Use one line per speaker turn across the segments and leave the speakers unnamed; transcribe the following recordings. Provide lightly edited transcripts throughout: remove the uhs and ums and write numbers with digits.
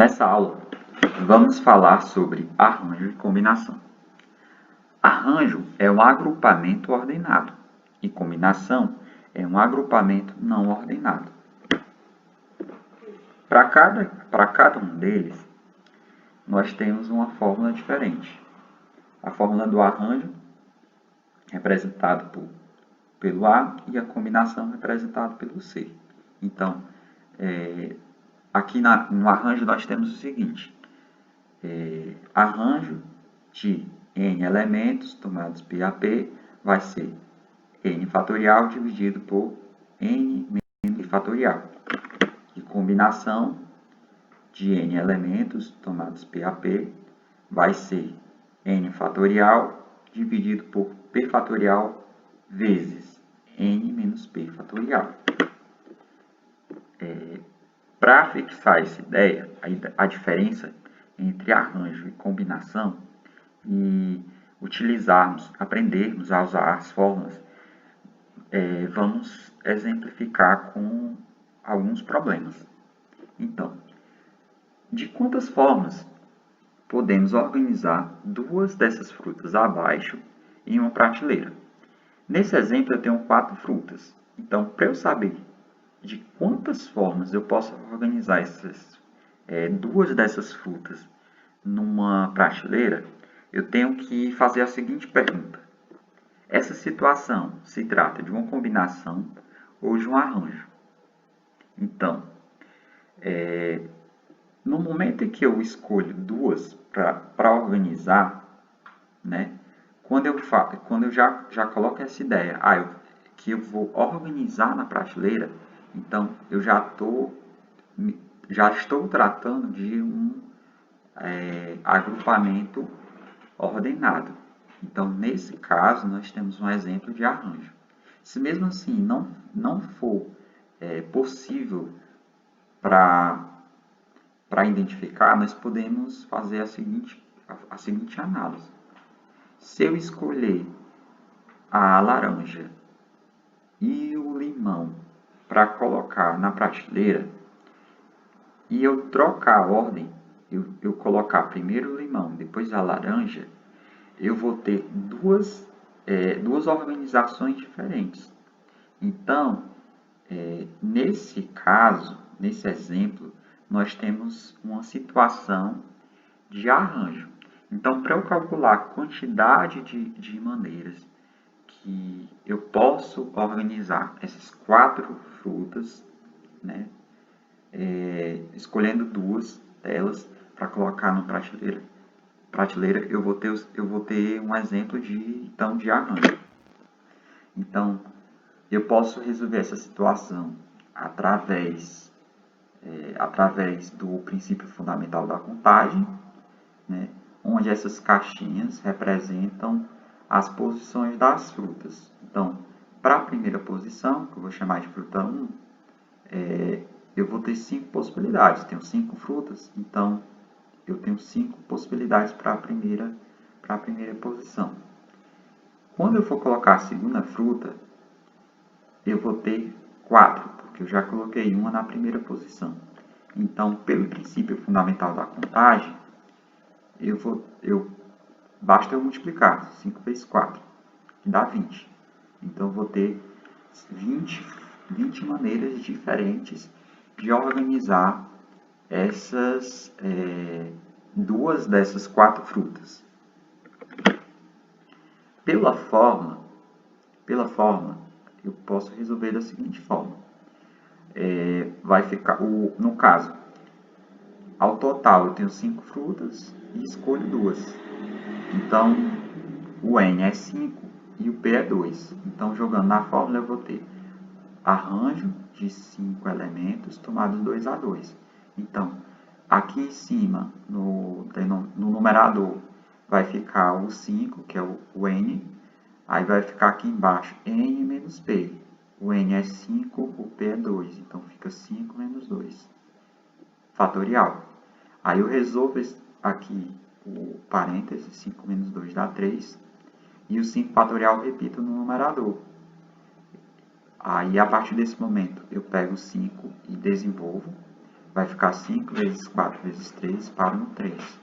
Nessa aula, vamos falar sobre arranjo e combinação. Arranjo é um agrupamento ordenado e combinação é um agrupamento não ordenado. Para cada um deles, nós temos uma fórmula diferente. A fórmula do arranjo, representada pelo A, e a combinação, representada pelo C. Então, aqui no arranjo nós temos o seguinte: arranjo de n elementos tomados P vai ser n fatorial dividido por n menos fatorial. E combinação de n elementos tomados P vai ser n fatorial dividido por p fatorial vezes n menos p fatorial. Para fixar essa ideia, a diferença entre arranjo e combinação, e aprendermos a usar as fórmulas, vamos exemplificar com alguns problemas. Então, de quantas formas podemos organizar duas dessas frutas abaixo em uma prateleira? Nesse exemplo, eu tenho 4 frutas. Então, para eu saber de quantas formas eu posso organizar duas dessas frutas numa prateleira, eu tenho que fazer a seguinte pergunta: essa situação se trata de uma combinação ou de um arranjo? Então, no momento em que eu escolho duas para organizar, né, quando eu já coloco essa ideia, que eu vou organizar na prateleira, então eu já estou tratando de um agrupamento ordenado. Então, nesse caso, nós temos um exemplo de arranjo. Se mesmo assim não for possível para identificar, nós podemos fazer a seguinte análise. Se eu escolher a laranja e o limão para colocar na prateleira, e eu trocar a ordem, eu colocar primeiro o limão, depois a laranja, eu vou ter duas organizações diferentes. Então, nesse caso, nesse exemplo, nós temos uma situação de arranjo. Então, para eu calcular a quantidade de maneiras que eu posso organizar essas 4 frutas, né, escolhendo duas delas para colocar na prateleira, eu vou ter um exemplo de arranjo. Então, eu posso resolver essa situação através do princípio fundamental da contagem, né, onde essas caixinhas representam as posições das frutas. Então, para a primeira posição, que eu vou chamar de fruta 1, eu vou ter 5 possibilidades. Tenho 5 frutas, então eu tenho 5 possibilidades para a primeira posição. Quando eu for colocar a segunda fruta, eu vou ter 4, porque eu já coloquei uma na primeira posição. Então, pelo princípio fundamental da contagem, basta eu multiplicar 5 vezes 4, que dá 20. Então, eu vou ter 20 maneiras diferentes de organizar essas duas dessas 4 frutas. Pela forma, eu posso resolver da seguinte forma. Vai ficar, no caso, ao total eu tenho 5 frutas e escolho 2. Então, o N é 5 e o P é 2. Então, jogando na fórmula, eu vou ter arranjo de 5 elementos tomados 2 a 2. Então, aqui em cima, no numerador, vai ficar o 5, que é o N. Aí vai ficar aqui embaixo N menos P. O N é 5, o P é 2. Então, fica 5 menos 2. Fatorial. Aí eu resolvo aqui o parêntese, 5 menos 2 dá 3. E o 5 fatorial eu repito no numerador. Aí, a partir desse momento, eu pego 5 e desenvolvo. vai ficar 5 vezes 4 vezes 3, paro no 3.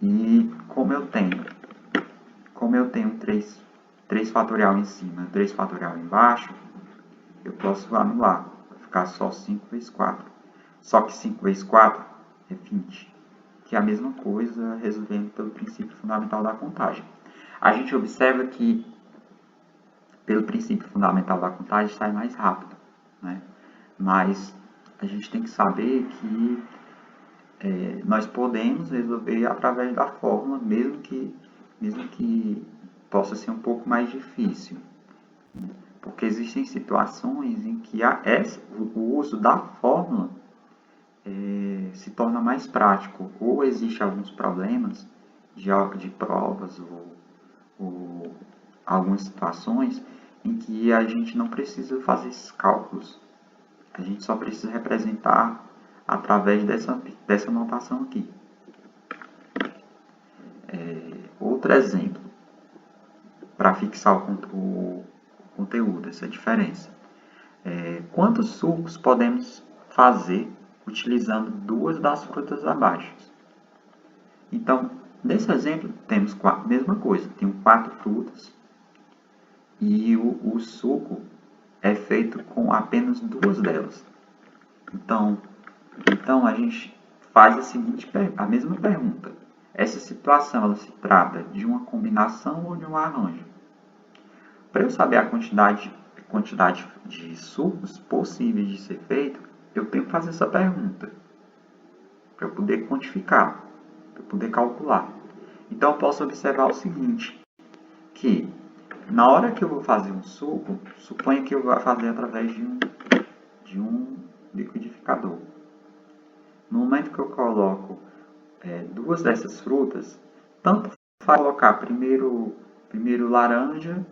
E como eu tenho 3 fatorial em cima e 3 fatorial embaixo, eu posso anular. Vai ficar só 5 vezes 4. Só que 5 vezes 4 é 20. Que é a mesma coisa resolvendo pelo princípio fundamental da contagem. A gente observa que pelo princípio fundamental da contagem sai mais rápido, né? Mas a gente tem que saber que nós podemos resolver através da fórmula, mesmo que possa ser um pouco mais difícil. Porque existem situações em que o uso da fórmula se torna mais prático, ou existem alguns problemas de provas ou algumas situações em que a gente não precisa fazer esses cálculos. A gente só precisa representar através dessa notação aqui. Outro exemplo, para fixar o conteúdo, essa diferença. Quantos sucos podemos fazer utilizando 2 das frutas abaixo? Então, nesse exemplo, temos a mesma coisa. Tenho 4 frutas e o suco é feito com apenas 2 delas. Então a gente faz a mesma pergunta. Essa situação ela se trata de uma combinação ou de um arranjo? Para eu saber a quantidade de sucos possíveis de ser feito, eu tenho que fazer essa pergunta. Para eu poder quantificar, para eu poder calcular. Então eu posso observar o seguinte, que na hora que eu vou fazer um suco, suponha que eu vou fazer através de um liquidificador. No momento que eu coloco 2 dessas frutas, tanto faz colocar primeiro laranja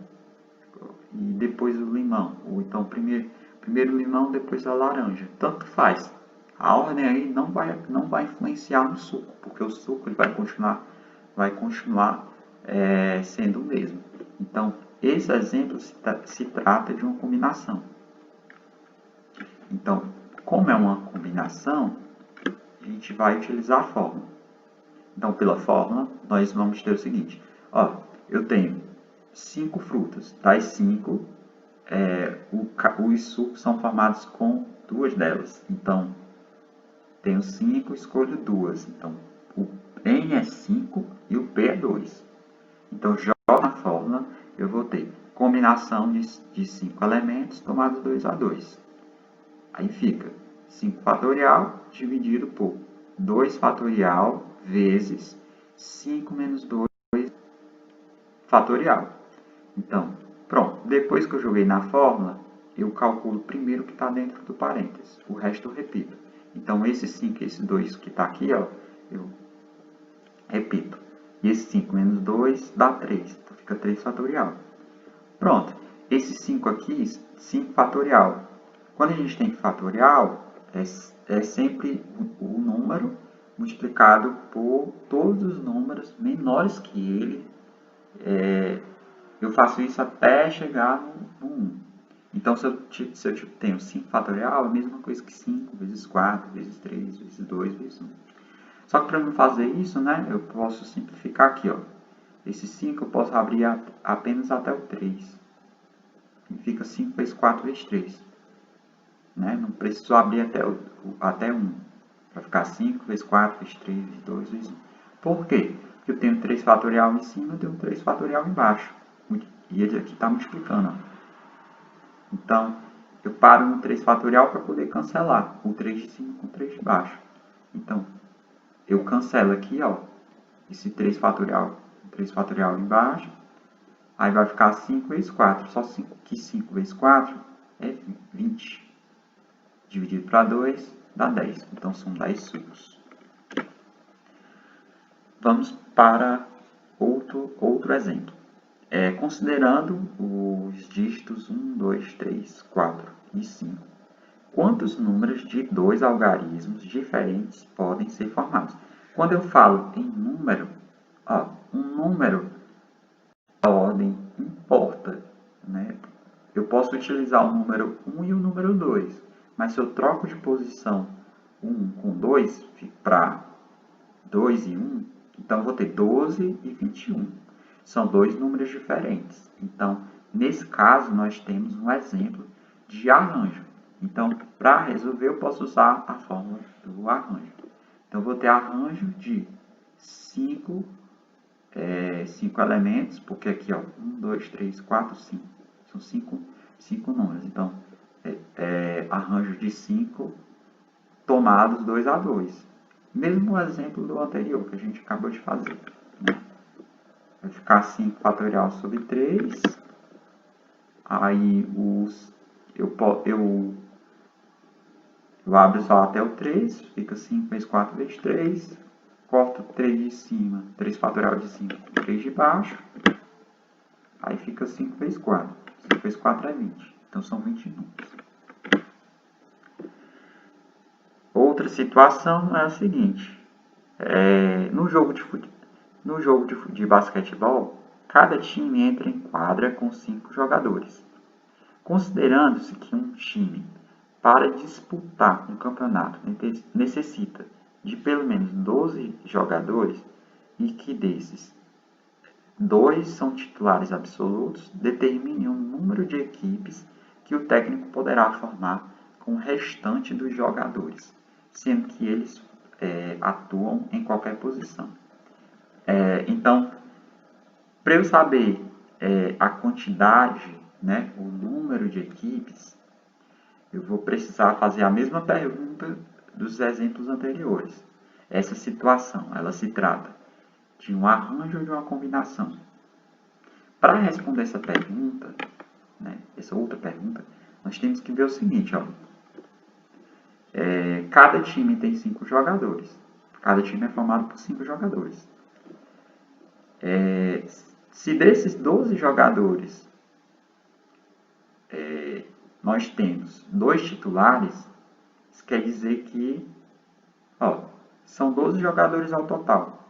e depois o limão, ou então primeiro limão, depois a laranja, tanto faz. A ordem aí não vai influenciar no suco, porque o suco ele vai continuar sendo o mesmo. Então, esse exemplo se trata de uma combinação. Então, como é uma combinação, a gente vai utilizar a fórmula. Então, pela fórmula, nós vamos ter o seguinte. Eu tenho 5 frutas. Das 5, os sucos são formados com 2 delas. Então, tenho 5, escolho 2. Então, o N é 5 e o P é 2. Então, jogo na fórmula, eu vou ter combinação de 5 elementos tomados 2 a 2. Aí fica 5 fatorial dividido por 2 fatorial vezes 5 menos 2 fatorial. Então, pronto. Depois que eu joguei na fórmula, eu calculo primeiro o que está dentro do parênteses. O resto eu repito. Então, esse 5 e esse 2 que está aqui, eu repito. E esse 5 menos 2 dá 3. Então, fica 3 fatorial. Pronto. Esse 5 aqui, 5 fatorial. Quando a gente tem fatorial, é sempre o número multiplicado por todos os números menores que ele. Eu faço isso até chegar no 1. Então, se eu tenho 5 fatorial, é a mesma coisa que 5 vezes 4, vezes 3, vezes 2, vezes 1. Só que para não fazer isso, né, eu posso simplificar aqui. Esse 5 eu posso abrir apenas até o 3. E fica 5 vezes 4 vezes 3. Né? Não preciso abrir até 1. Vai ficar 5 vezes 4 vezes 3 vezes 2 vezes 1. Por quê? Porque eu tenho 3 fatorial em cima e eu tenho 3 fatorial embaixo. E ele aqui está multiplicando. Então, eu paro no 3 fatorial para poder cancelar o 3 de cima com o 3 de baixo. Então, eu cancelo aqui, esse 3 fatorial embaixo. Aí vai ficar 5 vezes 4. Só que 5 vezes 4 é 20. Dividido para 2 dá 10. Então, são 10 sucos. Vamos para outro exemplo. Considerando os dígitos 1, 2, 3, 4 e 5, quantos números de 2 algarismos diferentes podem ser formados? Quando eu falo em número, um número, a ordem importa. Né? Eu posso utilizar o número 1 e o número 2, Mas se eu troco de posição 1 com 2 para 2 e 1, então eu vou ter 12 e 21. São dois números diferentes. Então, nesse caso, nós temos um exemplo de arranjo. Então, para resolver, eu posso usar a fórmula do arranjo. Então, eu vou ter arranjo de 5 elementos, porque aqui, ó, 1, 2, 3, 4, 5. São 5 números. Então, arranjo de 5 tomados 2 a 2. Mesmo o exemplo do anterior, que a gente acabou de fazer. Né? Vai ficar 5 fatorial sobre 3. Aí, eu abro só até o 3. Fica 5 vezes 4 vezes 3. Corto 3 de cima, 3 fatorial de cima, 3 de baixo. Aí fica 5 vezes 4. 5 vezes 4 é 20. Então, são 20 números. Outra situação é a seguinte. No jogo de basquetebol, cada time entra em quadra com 5 jogadores. Considerando-se que um time, para disputar um campeonato, necessita de pelo menos 12 jogadores e que desses 2 são titulares absolutos, determine um número de equipes que o técnico poderá formar com o restante dos jogadores, sendo que eles atuam em qualquer posição. Então, para eu saber a quantidade, né, o número de equipes, eu vou precisar fazer a mesma pergunta dos exemplos anteriores. Essa situação, ela se trata de um arranjo ou de uma combinação. Para responder essa pergunta, né, essa outra pergunta, nós temos que ver o seguinte, ó. Cada time tem 5 jogadores. Cada time é formado por 5 jogadores. Se desses 12 jogadores nós temos 2 titulares, isso quer dizer que são 12 jogadores ao total.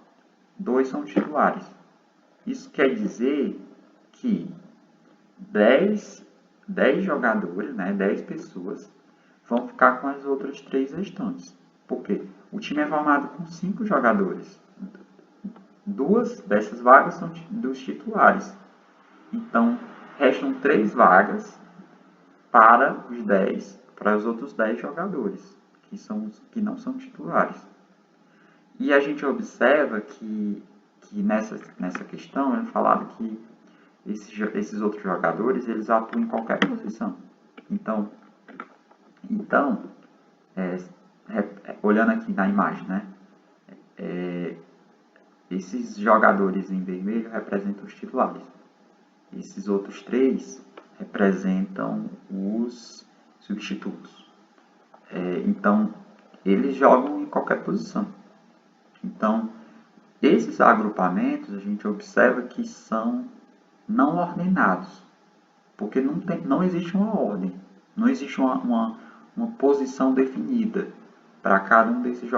2 são titulares. Isso quer dizer que 10 jogadores, né, 10 pessoas, vão ficar com as outras 3 restantes. Por quê? O time é formado com 5 jogadores. 2 dessas vagas são dos titulares. Então, restam 3 vagas para os outros 10 jogadores, que não são titulares. E a gente observa que nessa questão é falado que esses outros jogadores, eles atuam em qualquer posição. Então olhando aqui na imagem, né? Esses jogadores em vermelho representam os titulares. Esses outros 3 representam os substitutos. Então, eles jogam em qualquer posição. Então, esses agrupamentos a gente observa que são não ordenados, porque não existe uma ordem, não existe uma posição definida para cada um desses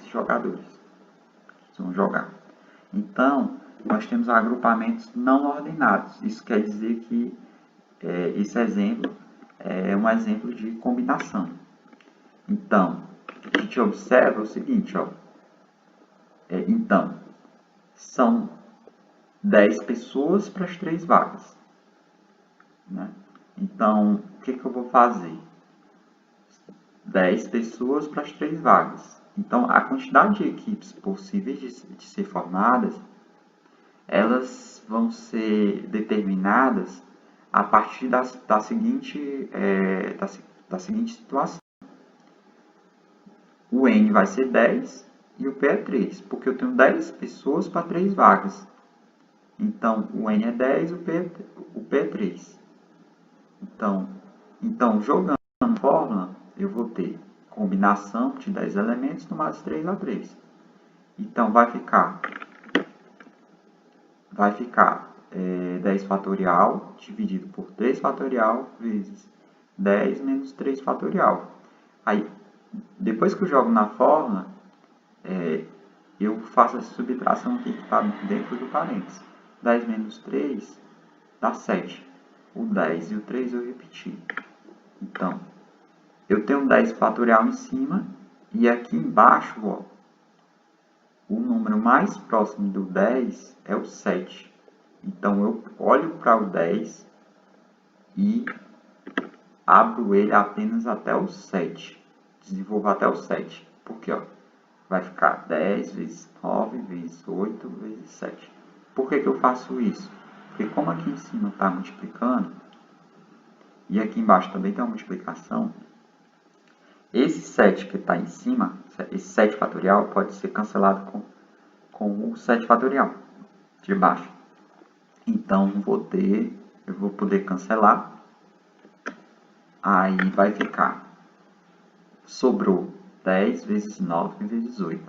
jogadores que vão jogar. Então, nós temos agrupamentos não ordenados. Isso quer dizer que esse exemplo é um exemplo de combinação. Então, a gente observa o seguinte, ó. Então, são 10 pessoas para as 3 vagas. Né? Então, o que eu vou fazer? 10 pessoas para as 3 vagas. Então, a quantidade de equipes possíveis de ser formadas, elas vão ser determinadas a partir da seguinte situação. O N vai ser 10 e o P é 3, porque eu tenho 10 pessoas para 3 vagas. Então, o N é 10 e o P é 3. Então, jogando a fórmula, eu vou ter combinação de 10 elementos tomados 3 a 3. Então, vai ficar 10 fatorial dividido por 3 fatorial vezes 10 menos 3 fatorial. Aí, depois que eu jogo na fórmula, eu faço essa subtração aqui que está dentro do parênteses. 10 menos 3 dá 7. O 10 e o 3 eu repeti. Então, eu tenho 10 fatorial em cima e aqui embaixo, ó, o número mais próximo do 10 é o 7. Então, eu olho para o 10 e abro ele apenas até o 7. Desenvolvo até o 7. Porque, ó, vai ficar 10 vezes 9 vezes 8 vezes 7. Por que eu faço isso? Porque como aqui em cima está multiplicando, e aqui embaixo também tem uma multiplicação, esse 7 que está em cima, esse 7 fatorial, pode ser cancelado com o 7 fatorial de baixo. Então, eu vou poder cancelar. Aí vai ficar, sobrou 10 vezes 9 vezes 8.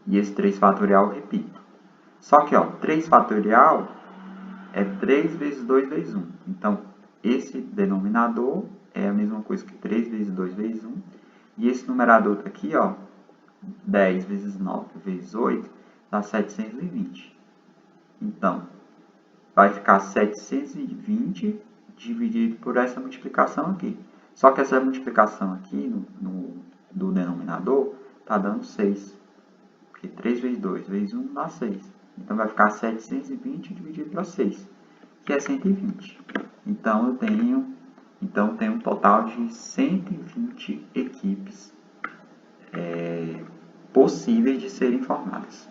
E esse 3 fatorial eu repito. Só que, ó, 3 fatorial é 3 vezes 2 vezes 1. Então, esse denominador é a mesma coisa que 3 vezes 2 vezes 1. E esse numerador aqui, ó, 10 vezes 9 vezes 8, dá 720. Então, vai ficar 720 dividido por essa multiplicação aqui. Só que essa multiplicação aqui do denominador está dando 6. Porque 3 vezes 2 vezes 1 dá 6. Então, vai ficar 720 dividido por 6, que é 120. Então, eu tenho um total de 120 equipes possíveis de serem formadas.